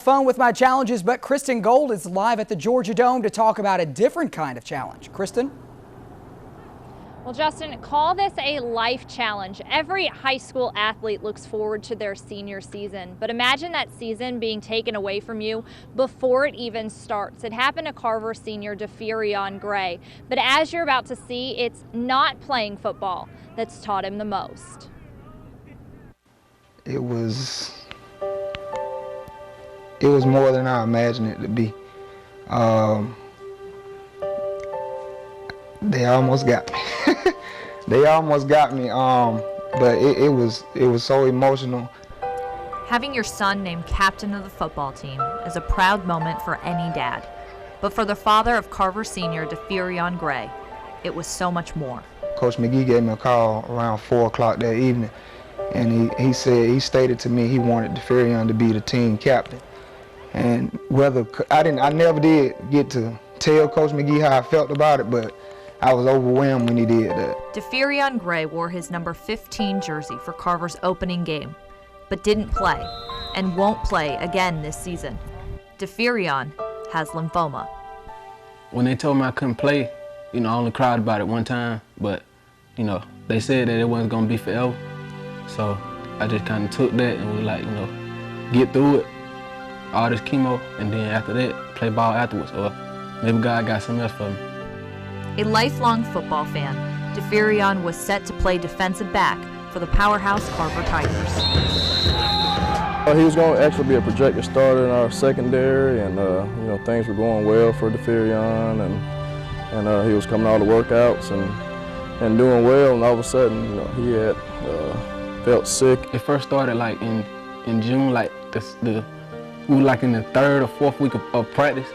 Fun with my challenges, but Kristen Gold is live at the Georgia Dome to talk about a different kind of challenge. Kristen? Well, Justin, call this a life challenge. Every high school athlete looks forward to their senior season, but imagine that season being taken away from you before it even starts. It happened to Carver Senior DeFerion Gray, but as you're about to see, it's not playing football that's taught him the most. It was more than I imagined it to be. They almost got me. They almost got me, but it was so emotional. Having your son named captain of the football team is a proud moment for any dad. But for the father of Carver Senior DeFerion Gray, it was so much more. Coach McGee gave me a call around 4 o'clock that evening, and he stated to me he wanted DeFerion to be the team captain. And I never did get to tell Coach McGee how I felt about it, but I was overwhelmed when he did that. DeFerion Gray wore his number 15 jersey for Carver's opening game, but didn't play and won't play again this season. DeFerion has lymphoma. When they told me I couldn't play, I only cried about it one time, but they said that it wasn't gonna be forever. So I just kind of took that and was like, get through it, all this chemo, and then after that, play ball afterwards, or maybe God got something else for me. A lifelong football fan, DeFerion was set to play defensive back for the powerhouse Carver Tigers. He was going to actually be a projected starter in our secondary, and things were going well for DeFerion, and he was coming all the workouts and doing well, and all of a sudden, he had felt sick. It first started like in June, like we were like in the 3rd or 4th week of practice.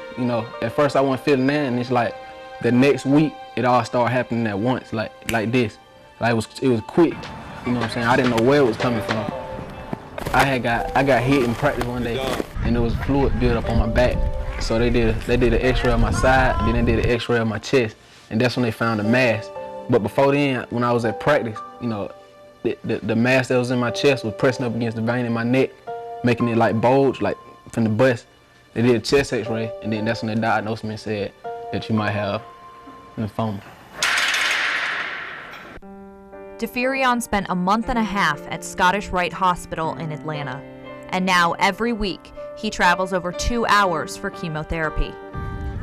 At first I wasn't feeling that, and it's like the next week it all started happening at once, like this. Like it was quick. You know what I'm saying? I didn't know where it was coming from. I got hit in practice one day, and there was fluid built up on my back. So they did an X-ray on my side, and then they did an X-ray on my chest, and that's when they found a mass. But before then, when I was at practice, the mass that was in my chest was pressing up against the vein in my neck, making it like bulge, like from the bust. They did a chest X-ray, and then that's when they diagnosed me and said that you might have lymphoma. DeFerion spent a month and a half at Scottish Rite Hospital in Atlanta, and now every week he travels over 2 hours for chemotherapy.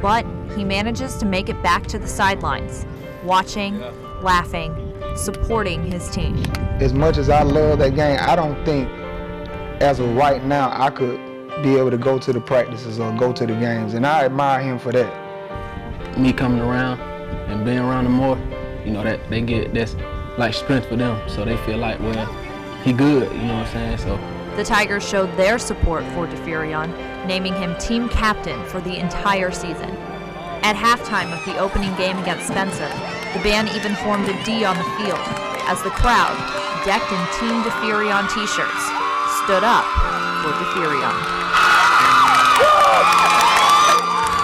But he manages to make it back to the sidelines, watching, laughing, supporting his team. As much as I love that game, I don't think as of right now I could be able to go to the practices or go to the games, and I admire him for that. Me coming around and being around them more, that's like strength for them, so they feel like, well, he good, you know what I'm saying? So the Tigers showed their support for DeFerion, naming him team captain for the entire season. At halftime of the opening game against Spencer, the band even formed a D on the field as the crowd, decked in Team DeFerion t-shirts, stood up for DeFerion.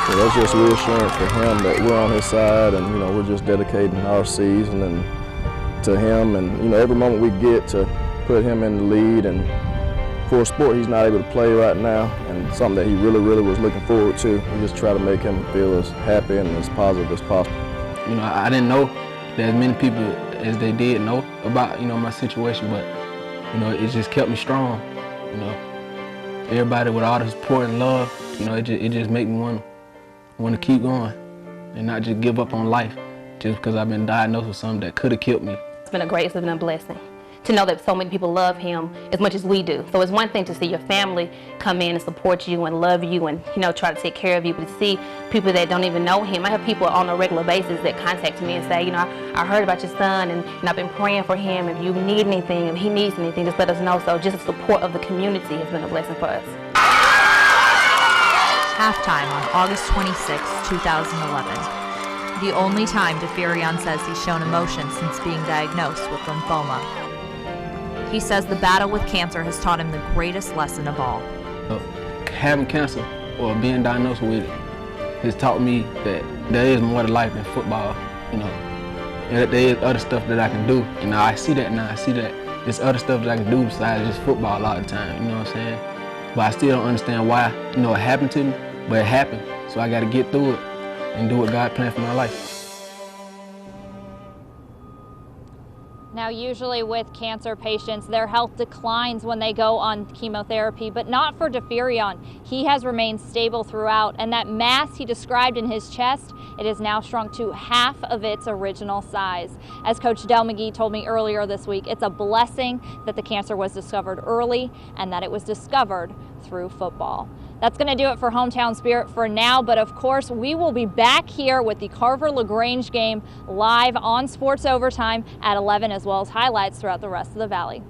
So that's just reassurance for him that we're on his side, and we're just dedicating our season and to him, and every moment we get to put him in the lead. And for a sport he's not able to play right now, and something that he really was looking forward to, we just try to make him feel as happy and as positive as possible. I didn't know that as many people as they did know about my situation, but it just kept me strong. Everybody with all the support and love, it just made me want to keep going and not just give up on life just because I've been diagnosed with something that could have killed me. It's been a blessing to know that so many people love him as much as we do. So it's one thing to see your family come in and support you and love you and try to take care of you, but to see people that don't even know him. I have people on a regular basis that contact me and say, I heard about your son, and I've been praying for him. If you need anything, if he needs anything, just let us know. So just the support of the community has been a blessing for us. Halftime on August 26, 2011. The only time DeFerion says he's shown emotion since being diagnosed with lymphoma. He says the battle with cancer has taught him the greatest lesson of all. Having cancer or being diagnosed with it has taught me that there is more to life than football. There is other stuff that I can do. I see that now. I see that there's other stuff that I can do besides just football all the time. You know what I'm saying? but I still don't understand why, you know, it happened to me, but it happened. So I got to get through it and do what God planned for my life. Now, usually with cancer patients, their health declines when they go on chemotherapy, but not for DeFerion. He has remained stable throughout, and that mass he described in his chest, it is now shrunk to half of its original size. As Coach Del McGee told me earlier this week, it's a blessing that the cancer was discovered early and that it was discovered through football. That's going to do it for Hometown Spirit for now, but of course we will be back here with the Carver-LaGrange game live on Sports Overtime at 11, as well as highlights throughout the rest of the Valley.